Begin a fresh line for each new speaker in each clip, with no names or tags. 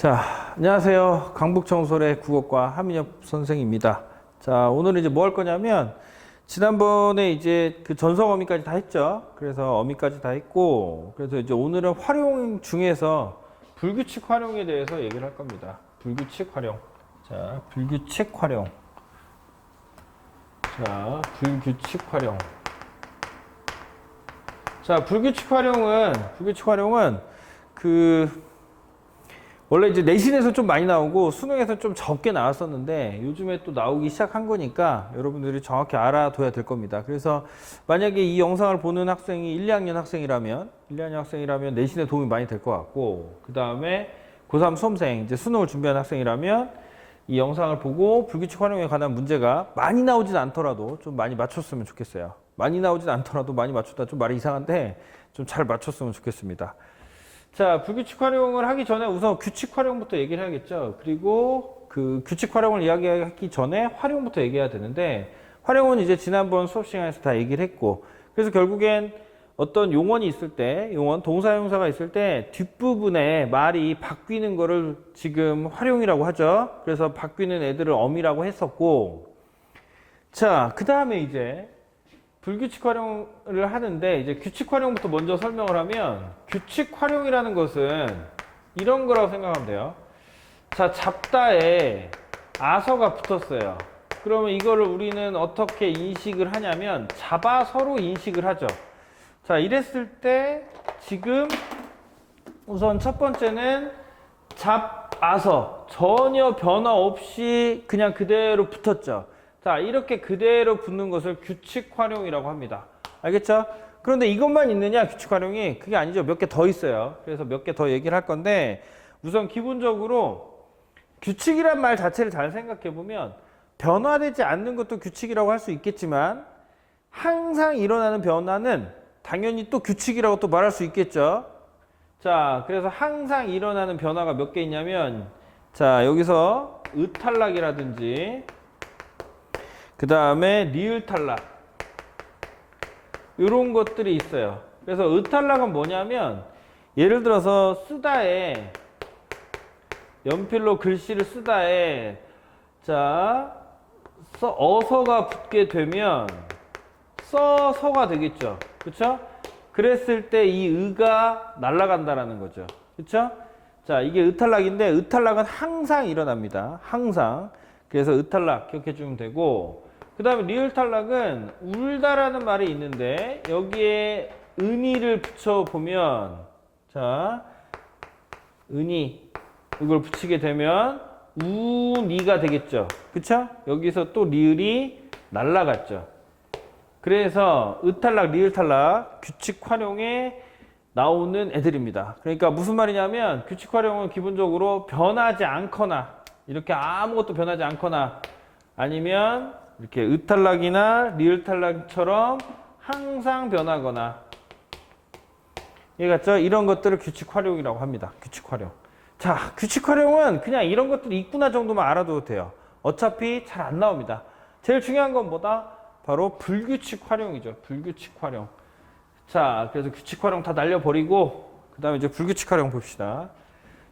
자, 안녕하세요. 강북청솔의 국어과 하민엽 선생입니다. 자, 오늘은 이제 뭐 할 거냐면, 지난번에 이제 그 전성 어미까지 다 했죠. 그래서 어미까지 다 했고, 그래서 이제 오늘은 활용 중에서 불규칙 활용에 대해서 얘기를 할 겁니다. 불규칙 활용. 자, 불규칙 활용. 자, 불규칙 활용. 자, 불규칙 활용은 원래 이제 내신에서 좀 많이 나오고 수능에서 좀 적게 나왔었는데 요즘에 또 나오기 시작한 거니까 여러분들이 정확히 알아둬야 될 겁니다. 그래서 만약에 이 영상을 보는 학생이 1, 2학년 학생이라면 내신에 도움이 많이 될 것 같고, 그 다음에 고3 수험생, 이제 수능을 준비하는 학생이라면 이 영상을 보고 불규칙 활용에 관한 문제가 많이 나오진 않더라도 좀 많이 맞췄으면 좋겠어요. 많이 나오진 않더라도 많이 맞췄다 좀 말이 이상한데 좀 잘 맞췄으면 좋겠습니다. 자, 불규칙 활용을 하기 전에 우선 규칙 활용부터 얘기를 해야겠죠. 그리고 그 규칙 활용을 이야기하기 전에 활용부터 얘기해야 되는데, 활용은 이제 지난번 수업 시간에서 다 얘기를 했고, 그래서 결국엔 어떤 용언이 있을 때, 동사용사가 있을 때 뒷부분에 말이 바뀌는 거를 지금 활용이라고 하죠. 그래서 바뀌는 애들을 어미라고 했었고, 자, 그 다음에 이제 불규칙 활용을 하는데, 이제 규칙 활용부터 먼저 설명을 하면, 규칙 활용이라는 것은 이런 거라고 생각하면 돼요. 자, 잡다에 아서가 붙었어요. 그러면 이거를 우리는 어떻게 인식을 하냐면 잡아서로 인식을 하죠. 자, 이랬을 때 지금 우선 첫 번째는 잡아서 전혀 변화 없이 그냥 그대로 붙었죠. 자, 이렇게 그대로 붙는 것을 규칙 활용이라고 합니다. 알겠죠? 그런데 이것만 있느냐, 규칙 활용이? 그게 아니죠. 몇 개 더 있어요. 그래서 몇 개 더 얘기를 할 건데, 우선 기본적으로 규칙이란 말 자체를 잘 생각해 보면 변화되지 않는 것도 규칙이라고 할 수 있겠지만, 항상 일어나는 변화는 당연히 또 규칙이라고 또 말할 수 있겠죠. 자, 그래서 항상 일어나는 변화가 몇 개 있냐면, 자, 여기서 의탈락이라든지 그 다음에 리을 탈락, 이런 것들이 있어요. 그래서 의탈락은 뭐냐면, 예를 들어서 쓰다에 연필로 글씨를 쓰다에 자 어서가 붙게 되면 써서가 되겠죠. 그쵸? 그랬을 때 이 의가 날아간다라는 거죠. 그쵸? 자, 이게 의탈락인데, 의탈락은 항상 일어납니다. 항상. 그래서 의탈락 기억해 주면 되고, 그 다음에 리을 탈락은 울다라는 말이 있는데 여기에 은이를 붙여보면, 자, 은이 이걸 붙이게 되면 우니가 되겠죠. 그쵸? 여기서 또 리을이 날라갔죠. 그래서 의탈락, 리을 탈락 규칙 활용에 나오는 애들입니다. 그러니까 무슨 말이냐면, 규칙 활용은 기본적으로 변하지 않거나, 이렇게 아무것도 변하지 않거나, 아니면 이렇게 의탈락이나 리을탈락처럼 항상 변하거나, 이해갔죠? 이런 것들을 규칙 활용이라고 합니다. 규칙 활용. 자, 규칙 활용은 그냥 이런 것들이 있구나 정도만 알아둬도 돼요. 어차피 잘 안 나옵니다. 제일 중요한 건 뭐다? 바로 불규칙 활용이죠. 불규칙 활용. 자, 그래서 규칙 활용 다 날려버리고 그 다음에 이제 불규칙 활용 봅시다.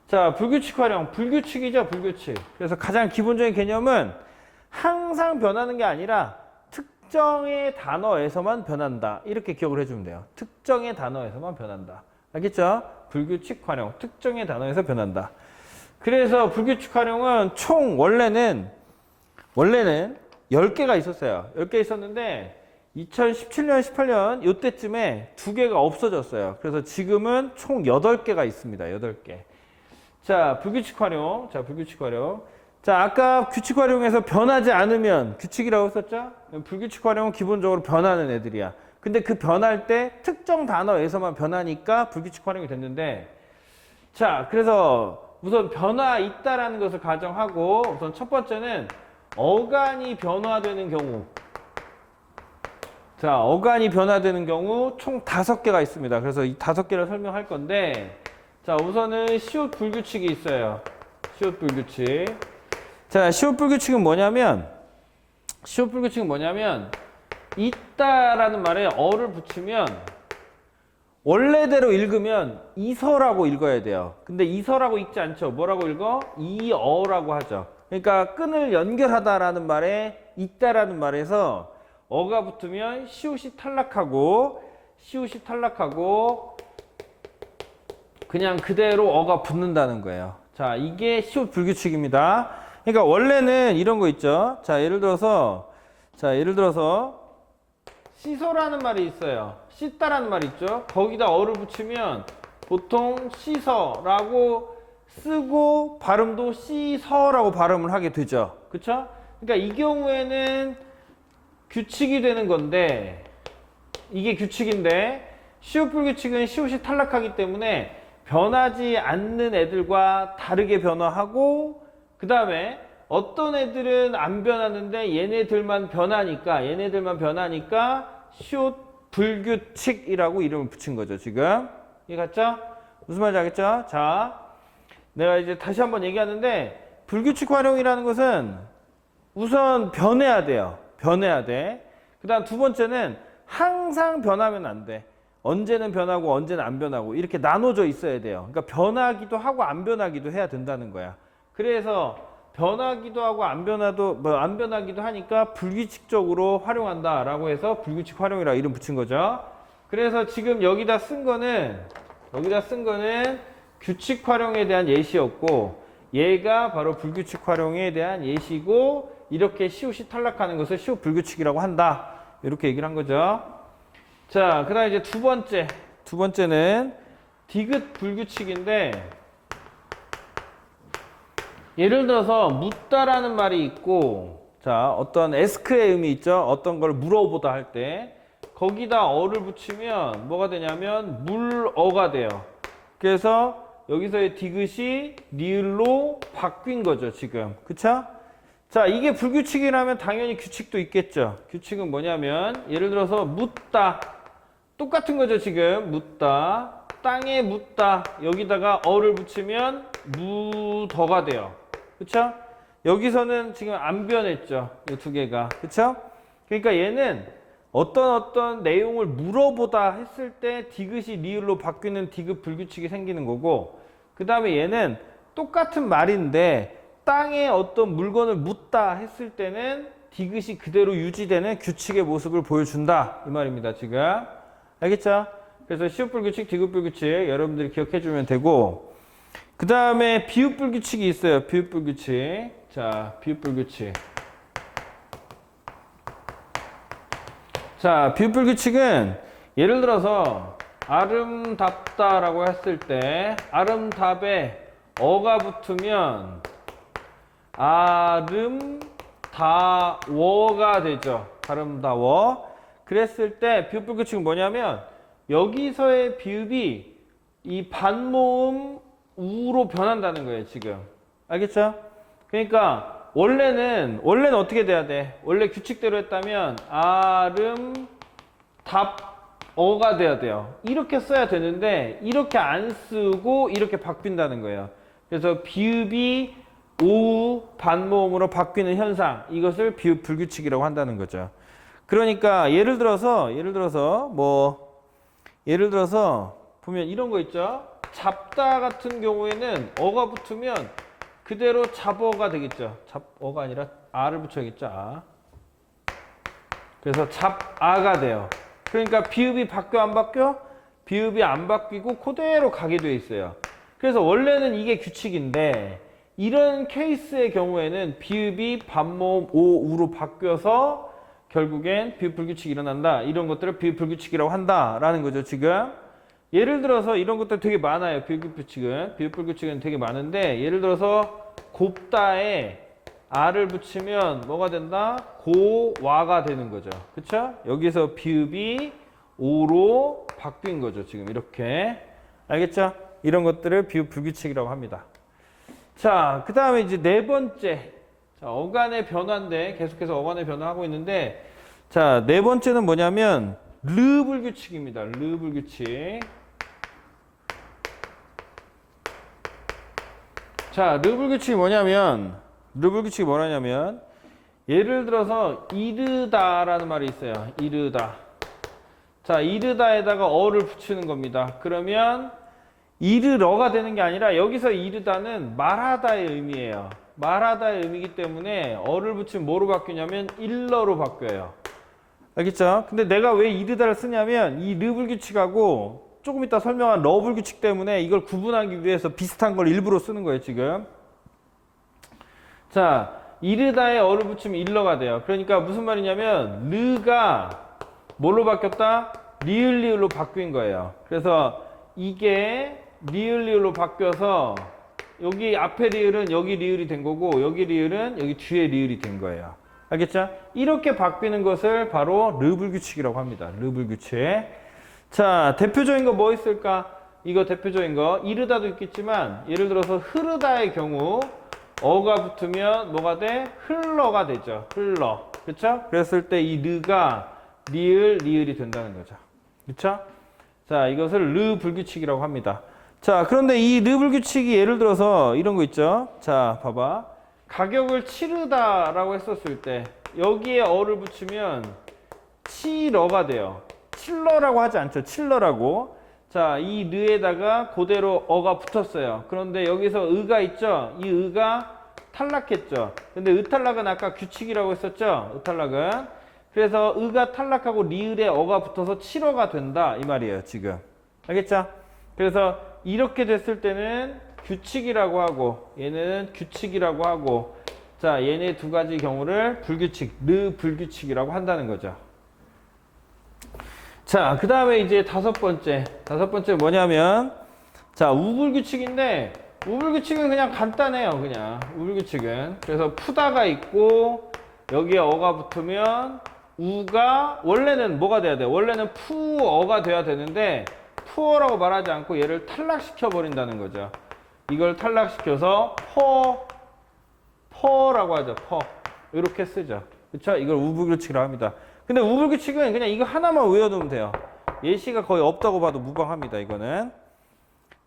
자, 불규칙 활용. 불규칙이죠, 불규칙. 그래서 가장 기본적인 개념은 항상 변하는 게 아니라 특정의 단어에서만 변한다. 이렇게 기억을 해주면 돼요. 특정의 단어에서만 변한다. 알겠죠? 불규칙 활용. 특정의 단어에서 변한다. 그래서 불규칙 활용은 총 원래는 10개가 있었어요. 10개 있었는데 2017년, 18년 이때쯤에 2개가 없어졌어요. 그래서 지금은 총 8개가 있습니다. 8개. 자, 불규칙 활용. 자, 아까 규칙 활용에서 변하지 않으면 규칙이라고 했었죠? 불규칙 활용은 기본적으로 변하는 애들이야. 근데 그 변할 때 특정 단어에서만 변하니까 불규칙 활용이 됐는데, 자, 그래서 우선 변화 있다라는 것을 가정하고, 우선 첫 번째는 어간이 변화되는 경우. 자, 어간이 변화되는 경우 총 5개가 있습니다. 그래서 이 5개를 설명할 건데, 자, 우선은 시옷 불규칙이 있어요. 시옷 불규칙. 자, 시옷 불규칙은 뭐냐면, 있다라는 말에 어를 붙이면 원래대로 읽으면 이서라고 읽어야 돼요. 근데 이서라고 읽지 않죠. 뭐라고 읽어? 이어라고 하죠. 그러니까 끈을 연결하다라는 말에 있다라는 말에서 어가 붙으면 시옷이 탈락하고 그냥 그대로 어가 붙는다는 거예요. 자, 이게 시옷 불규칙입니다. 그러니까 원래는 이런 거 있죠. 자, 예를 들어서 씻어라는 말이 있어요. 씻다라는 말이 있죠. 거기다 어를 붙이면 보통 씻어라고 쓰고 발음도 씻어라고 발음을 하게 되죠. 그쵸? 그러니까 이 경우에는 규칙이 되는 건데, 이게 규칙인데 시옷 불규칙은 시옷이 탈락하기 때문에 변하지 않는 애들과 다르게 변화하고, 그 다음에 어떤 애들은 안 변하는데 얘네들만 변하니까 시옷 불규칙이라고 이름을 붙인 거죠. 지금 이해 갔죠? 무슨 말인지 알겠죠? 자, 내가 이제 다시 한번 얘기하는데, 불규칙 활용이라는 것은 우선 변해야 돼요. 변해야 돼. 그 다음 두 번째는 항상 변하면 안 돼. 언제는 변하고 언제는 안 변하고 이렇게 나눠져 있어야 돼요. 그러니까 변하기도 하고 안 변하기도 해야 된다는 거야. 그래서 변하기도 하고 안 변하기도 하니까 불규칙적으로 활용한다라고 해서 불규칙 활용이라 이름 붙인 거죠. 그래서 지금 여기다 쓴 거는 규칙 활용에 대한 예시였고, 얘가 바로 불규칙 활용에 대한 예시고, 이렇게 시옷이 탈락하는 것을 시옷 불규칙이라고 한다. 이렇게 얘기를 한 거죠. 자, 그 다음에 이제 두 번째는 디귿 불규칙인데, 예를 들어서 묻다라는 말이 있고, 자, 어떤 에스크의 의미 있죠. 어떤 걸 물어보다 할 때 거기다 어를 붙이면 뭐가 되냐면 물어가 돼요. 그래서 여기서의 디귿이 리을로 바뀐 거죠, 지금. 그쵸? 자, 이게 불규칙이라면 당연히 규칙도 있겠죠. 규칙은 뭐냐면, 예를 들어서 묻다. 똑같은 거죠, 지금. 묻다. 땅에 묻다. 여기다가 어를 붙이면 묻어가 돼요. 그쵸? 여기서는 지금 안 변했죠. 이 두 개가. 그쵸? 그러니까 얘는 어떤 내용을 물어보다 했을 때 디귿이 리을로 바뀌는 디귿 불규칙이 생기는 거고, 그 다음에 얘는 똑같은 말인데 땅에 어떤 물건을 묻다 했을 때는 디귿이 그대로 유지되는 규칙의 모습을 보여준다. 이 말입니다, 지금. 알겠죠? 그래서 시옷 불규칙, 디귿 불규칙 여러분들이 기억해 주면 되고, 그 다음에 비읍 불규칙이 있어요. 비읍 불규칙. 자, 비읍 불규칙. 자, 비읍 불규칙은 예를 들어서 아름답다라고 했을 때 아름답에 어가 붙으면 아름다워가 되죠. 아름다워. 그랬을 때 비읍 불규칙은 뭐냐면, 여기서의 비읍이 이 반모음 우로 변한다는 거예요, 지금. 알겠죠? 그러니까 원래는 어떻게 돼야 돼? 원래 규칙대로 했다면 아름답어가 돼야 돼요. 이렇게 써야 되는데 이렇게 안 쓰고 이렇게 바뀐다는 거예요. 그래서 비읍이 오 반모음으로 바뀌는 현상, 이것을 비읍 불규칙이라고 한다는 거죠. 그러니까 예를 들어서 보면 이런 거 있죠. 잡다 같은 경우에는 어가 붙으면 그대로 잡어가 되겠죠. 잡어가 아니라 아를 붙여야겠죠. 아. 그래서 잡아가 돼요. 그러니까 비읍이 바뀌어 안 바뀌어? 비읍이 안 바뀌고 그대로 가게 돼 있어요. 그래서 원래는 이게 규칙인데, 이런 케이스의 경우에는 비읍이 반모음 오우로 바뀌어서 결국엔 비읍 불규칙이 일어난다. 이런 것들을 비읍 불규칙이라고 한다라는 거죠, 지금. 예를 들어서 이런 것들 되게 많아요. 비읍 불규칙은 되게 많은데, 예를 들어서 곱다에 아를 붙이면 뭐가 된다? 고와가 되는 거죠. 그쵸? 여기서 비읍이 오로 바뀐 거죠. 지금 이렇게. 알겠죠? 이런 것들을 비읍 불규칙이라고 합니다. 자, 그 다음에 이제 네 번째. 자, 어간의 변화인데, 계속해서 어간의 변화하고 있는데, 자, 네 번째는 뭐냐면 르 불규칙입니다. 르 불규칙. 자, 르 불규칙이 뭐냐면, 예를 들어서 이르다라는 말이 있어요. 이르다. 자, 이르다에다가 어를 붙이는 겁니다. 그러면 이르러가 되는 게 아니라 여기서 이르다는 말하다의 의미예요. 말하다의 의미이기 때문에 어를 붙이면 뭐로 바뀌냐면 일러로 바뀌어요. 알겠죠? 근데 내가 왜 이르다를 쓰냐면 이 르불규칙하고 조금 이따 설명한 러불규칙 때문에 이걸 구분하기 위해서 비슷한 걸 일부러 쓰는 거예요, 지금. 자, 이르다에 어를 붙이면 일러가 돼요. 그러니까 무슨 말이냐면 르가 뭘로 바뀌었다? 리을리을로 바뀐 거예요. 그래서 이게 리을리을로 바뀌어서 여기 앞에 리을은 여기 리을이 된 거고 여기 리을은 여기 뒤에 리을이 된 거예요. 알겠죠? 이렇게 바뀌는 것을 바로 르불규칙이라고 합니다. 르불규칙. 자, 대표적인 거 뭐 있을까? 이거 대표적인 거 이르다도 있겠지만 예를 들어서 흐르다의 경우 어가 붙으면 뭐가 돼? 흘러가 되죠. 흘러. 그쵸? 그랬을 때 이 르가 리을, 리을이 된다는 거죠. 그쵸? 자, 이것을 르불규칙이라고 합니다. 자, 그런데 이 르불규칙이 예를 들어서 이런 거 있죠? 자, 봐봐. 가격을 치르다라고 했었을 때 여기에 어를 붙이면 치러가 돼요. 칠러라고 하지 않죠. 칠러라고. 자, 이 르에다가 그대로 어가 붙었어요. 그런데 여기서 의가 있죠? 이 의가 탈락했죠. 근데 의탈락은 아까 규칙이라고 했었죠? 의탈락은. 그래서 의가 탈락하고 리을에 어가 붙어서 칠어가 된다 이 말이에요, 지금. 알겠죠? 그래서 이렇게 됐을 때는 규칙이라고 하고 얘는 규칙이라고 하고 자, 얘네 두 가지 경우를 불규칙, 르불규칙이라고 한다는 거죠. 자, 그 다음에 이제 다섯 번째 뭐냐면 자, 우불규칙인데 우불규칙은 그냥 간단해요. 그냥 우불규칙은. 그래서 푸다가 있고 여기에 어가 붙으면 우가 원래는 뭐가 돼야 돼? 원래는 푸어가 돼야 되는데 푸어라고 말하지 않고 얘를 탈락시켜 버린다는 거죠. 이걸 탈락시켜서 퍼라고 하죠. 퍼. 이렇게 쓰죠. 그쵸? 이걸 우불규칙이라고 합니다. 근데 우불규칙은 그냥 이거 하나만 외워두면 돼요. 예시가 거의 없다고 봐도 무방합니다. 이거는.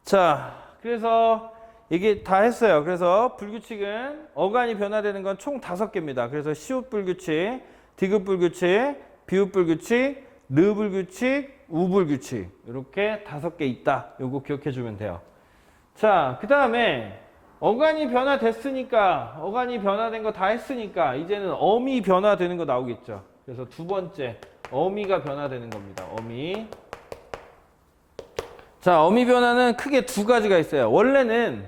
자, 그래서 이게 다 했어요. 그래서 불규칙은 어간이 변화되는 건 총 5개입니다. 그래서 시옷불규칙, 디귿불규칙, 비읍불규칙, 르불규칙, 우불규칙 이렇게 5개 있다. 요거 기억해 주면 돼요. 자, 그 다음에 어간이 변화됐으니까 어간이 변화된 거 다 했으니까 이제는 어미 변화되는 거 나오겠죠. 그래서 두 번째 어미가 변화되는 겁니다. 어미. 자, 어미 변화는 크게 두 가지가 있어요. 원래는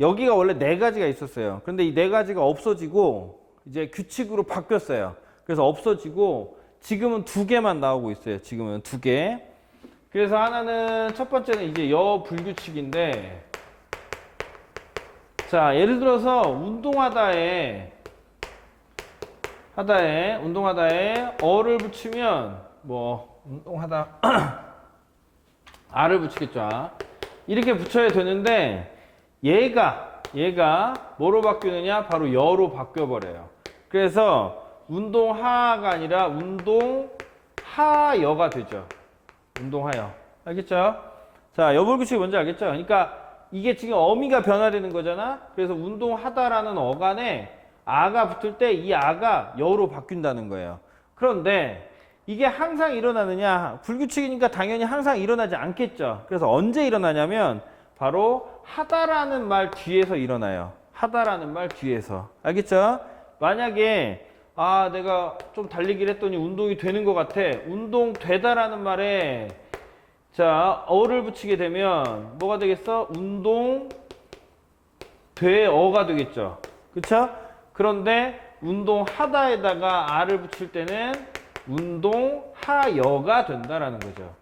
여기가 원래 4가지가 있었어요. 그런데 이 4가지가 없어지고 이제 규칙으로 바뀌었어요. 그래서 없어지고 지금은 2개만 나오고 있어요. 지금은 2개. 그래서 하나는 첫 번째는 이제 여불규칙인데 자, 예를 들어서 운동하다에 어를 붙이면 뭐 운동하다 아를 붙이겠죠. 이렇게 붙여야 되는데 얘가 뭐로 바뀌느냐? 바로 여로 바뀌어버려요. 그래서 운동하가 아니라 운동하여가 되죠. 운동하여. 알겠죠? 자, 여불규칙이 뭔지 알겠죠? 그러니까 이게 지금 어미가 변화되는 거잖아. 그래서 운동하다라는 어간에 아가 붙을 때 이 아가 여로 바뀐다는 거예요. 그런데 이게 항상 일어나느냐? 불규칙이니까 당연히 항상 일어나지 않겠죠. 그래서 언제 일어나냐면 바로 하다라는 말 뒤에서 일어나요. 하다라는 말 뒤에서. 알겠죠? 만약에 아, 내가 좀 달리기를 했더니 운동이 되는 것 같아. 운동되다라는 말에 자, 어를 붙이게 되면 뭐가 되겠어? 운동되어가 되겠죠. 그쵸? 그런데 운동하다에다가 아를 붙일 때는 운동하여가 된다라는 거죠.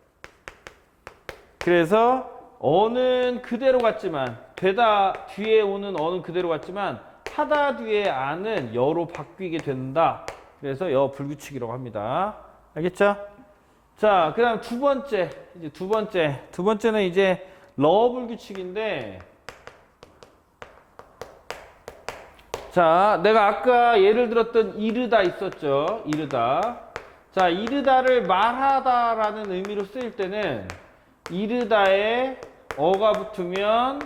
그래서 어는 그대로 같지만 되다 뒤에 오는 어는 그대로 같지만 하다 뒤에 아는 여로 바뀌게 된다. 그래서 여 불규칙이라고 합니다. 알겠죠? 자, 그 다음 두 번째는 이제 러 불규칙인데 자, 내가 아까 예를 들었던 이르다 있었죠. 이르다. 자, 이르다를 말하다라는 의미로 쓰일 때는 이르다에 어가 붙으면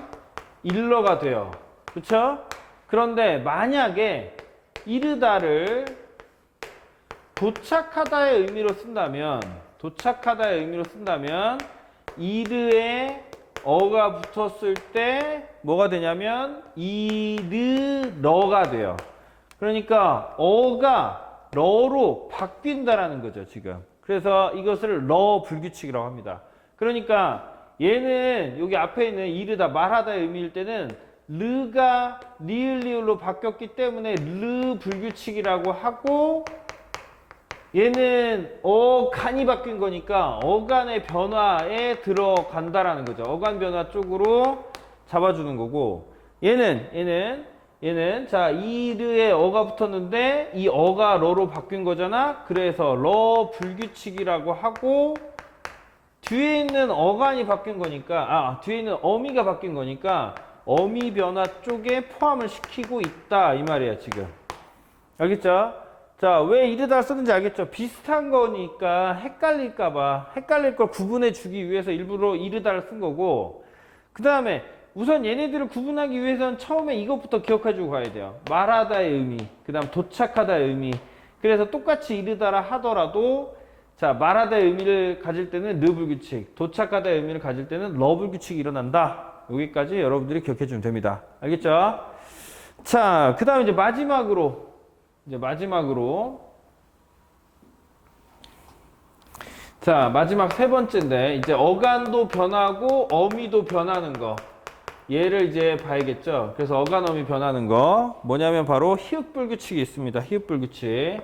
일러가 돼요. 그렇죠? 그런데 만약에 이르다를 도착하다의 의미로 쓴다면 도착하다의 의미로 쓴다면 이르에 어가 붙었을 때 뭐가 되냐면 이르러가 돼요. 그러니까 어가 러로 바뀐다라는 거죠, 지금. 그래서 이것을 러 불규칙이라고 합니다. 그러니까 얘는 여기 앞에 있는 이르다, 말하다의 의미일 때는 르가 리을리을로 바뀌었기 때문에 르 불규칙이라고 하고, 얘는 어간이 바뀐 거니까 어간의 변화에 들어간다라는 거죠. 어간 변화 쪽으로 잡아주는 거고, 얘는 자 이르에 어가 붙었는데 이 어가 러로 바뀐 거잖아. 그래서 러 불규칙이라고 하고, 뒤에 있는 어간이 바뀐 거니까, 뒤에 있는 어미가 바뀐 거니까 어미 변화 쪽에 포함을 시키고 있다 이 말이야 지금. 알겠죠? 자, 왜 이르다를 썼는지 알겠죠? 비슷한 거니까 헷갈릴까봐, 헷갈릴 걸 구분해 주기 위해서 일부러 이르다를 쓴 거고, 그 다음에 우선 얘네들을 구분하기 위해서는 처음에 이것부터 기억해 주고 가야 돼요. 말하다의 의미, 그 다음 도착하다의 의미. 그래서 똑같이 이르다라 하더라도, 자, 말하다의 의미를 가질 때는 르 불규칙, 도착하다의 의미를 가질 때는 러 불규칙이 일어난다. 여기까지 여러분들이 기억해 주면 됩니다. 알겠죠? 자, 그 다음에 이제 마지막으로 자, 마지막 세 번째인데, 이제 어간도 변하고 어미도 변하는 거, 얘를 이제 봐야겠죠. 그래서 어간 어미 변하는 거 뭐냐면 바로 히읗 불규칙이 있습니다. 히읗 불규칙.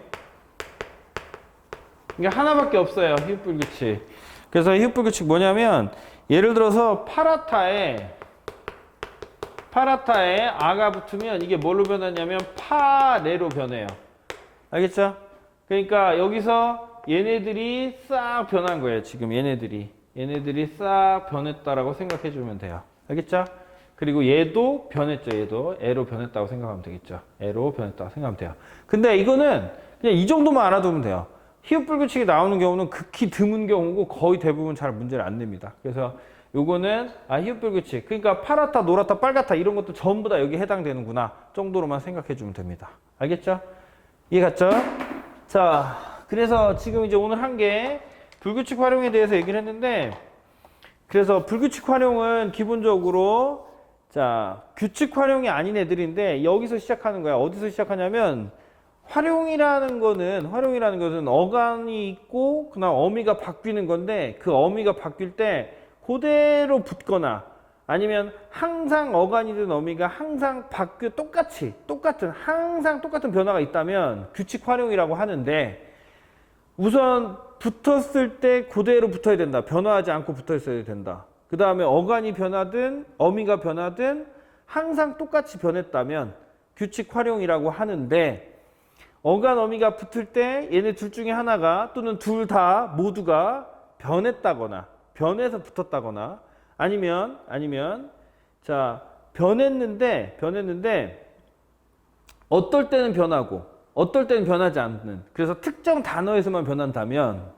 이게 하나밖에 없어요. 히읗 불규칙. 그래서 히읗 불규칙 뭐냐면, 예를 들어서 파라타에 아가 붙으면 이게 뭘로 변하냐면 파레로 변해요. 알겠죠? 그러니까 여기서 얘네들이 싹 변한 거예요. 지금 얘네들이 싹 변했다라고 생각해 주면 돼요. 알겠죠? 그리고 얘도 변했죠. 얘도 애로 변했다고 생각하면 되겠죠. 애로 변했다고 생각하면 돼요. 근데 이거는 그냥 이 정도만 알아두면 돼요. 히읗 불규칙이 나오는 경우는 극히 드문 경우고 거의 대부분 잘 문제를 안 냅니다. 그래서 요거는 히읗 불규칙, 그러니까 파랗다, 노랗다, 빨갛다 이런 것도 전부 다 여기에 해당되는구나 정도로만 생각해 주면 됩니다. 알겠죠? 이해갔죠? 자, 그래서 지금 이제 오늘 한 게 불규칙 활용에 대해서 얘기를 했는데, 그래서 불규칙 활용은 기본적으로 자 규칙 활용이 아닌 애들인데 여기서 시작하는 거야. 어디서 시작하냐면, 활용이라는 것은 어간이 있고 그다음 어미가 바뀌는 건데, 그 어미가 바뀔 때 그대로 붙거나 아니면 항상 어간이든 어미가 항상 항상 똑같은 변화가 있다면 규칙 활용이라고 하는데, 우선 붙었을 때 그대로 붙어야 된다. 변화하지 않고 붙어 있어야 된다. 그 다음에 어간이 변하든 어미가 변하든 항상 똑같이 변했다면 규칙 활용이라고 하는데, 어간 어미가 붙을 때 얘네 둘 중에 하나가 또는 둘 다 모두가 변했다거나 변해서 붙었다거나 아니면 자 변했는데 어떨 때는 변하고 어떨 때는 변하지 않는, 그래서 특정 단어에서만 변한다면,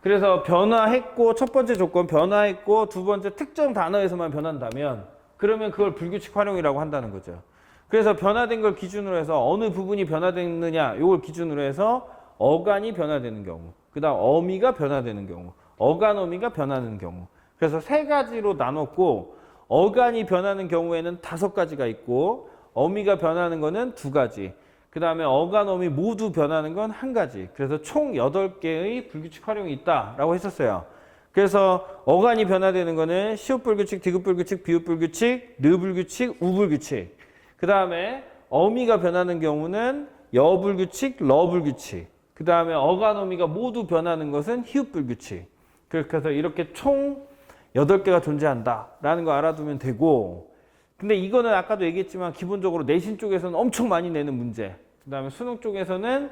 그래서 변화했고 첫 번째 조건 변화했고 두 번째 특정 단어에서만 변한다면 그러면 그걸 불규칙 활용이라고 한다는 거죠. 그래서 변화된 걸 기준으로 해서 어느 부분이 변화됐느냐 이걸 기준으로 해서 어간이 변화되는 경우, 그 다음 어미가 변화되는 경우, 어간 어미가 변하는 경우, 그래서 세 가지로 나눴고, 어간이 변하는 경우에는 5가지가 있고 어미가 변하는 거는 2가지, 그 다음에 어간 어미 모두 변하는 건 1가지. 그래서 총 8개의 불규칙 활용이 있다라고 했었어요. 그래서 어간이 변화되는 거는 시옷 불규칙, 디귿 불규칙, 비읍 불규칙, 르 불규칙, 우 불규칙. 그 다음에 어미가 변하는 경우는 여 불규칙, 러 불규칙. 그 다음에 어간 어미가 모두 변하는 것은 히읗 불규칙. 그래서 이렇게 총 8개가 존재한다라는 거 알아두면 되고, 근데 이거는 아까도 얘기했지만 기본적으로 내신 쪽에서는 엄청 많이 내는 문제, 그 다음에 수능 쪽에서는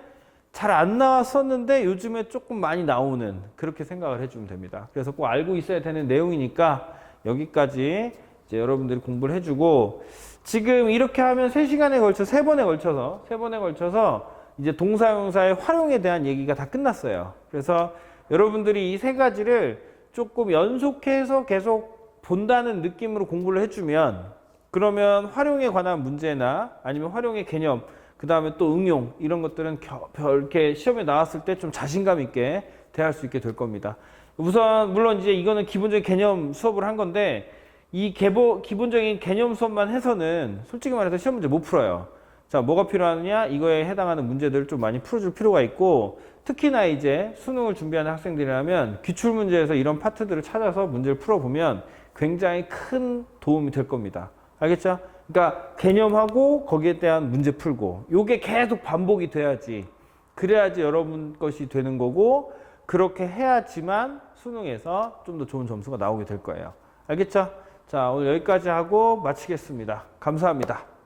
잘 안 나왔었는데 요즘에 조금 많이 나오는, 그렇게 생각을 해주면 됩니다. 그래서 꼭 알고 있어야 되는 내용이니까 여기까지 이제 여러분들이 공부를 해주고, 지금 이렇게 하면 3시간에 걸쳐 3번에 걸쳐서 이제 동사용사의 활용에 대한 얘기가 다 끝났어요. 그래서 여러분들이 이 3가지를 조금 연속해서 계속 본다는 느낌으로 공부를 해주면, 그러면 활용에 관한 문제나 아니면 활용의 개념, 그 다음에 또 응용, 이런 것들은 이렇게 시험에 나왔을 때 좀 자신감 있게 대할 수 있게 될 겁니다. 우선 물론 이제 이거는 기본적인 개념 수업을 한 건데 이 기본적인 개념 수업만 해서는 솔직히 말해서 시험 문제 못 풀어요. 자, 뭐가 필요하느냐? 이거에 해당하는 문제들을 좀 많이 풀어줄 필요가 있고 특히나 이제 수능을 준비하는 학생들이라면 기출 문제에서 이런 파트들을 찾아서 문제를 풀어보면 굉장히 큰 도움이 될 겁니다. 알겠죠? 그러니까 개념하고 거기에 대한 문제 풀고 요게 계속 반복이 돼야지 그래야지 여러분 것이 되는 거고 그렇게 해야지만 수능에서 좀 더 좋은 점수가 나오게 될 거예요. 알겠죠? 자, 오늘 여기까지 하고 마치겠습니다. 감사합니다.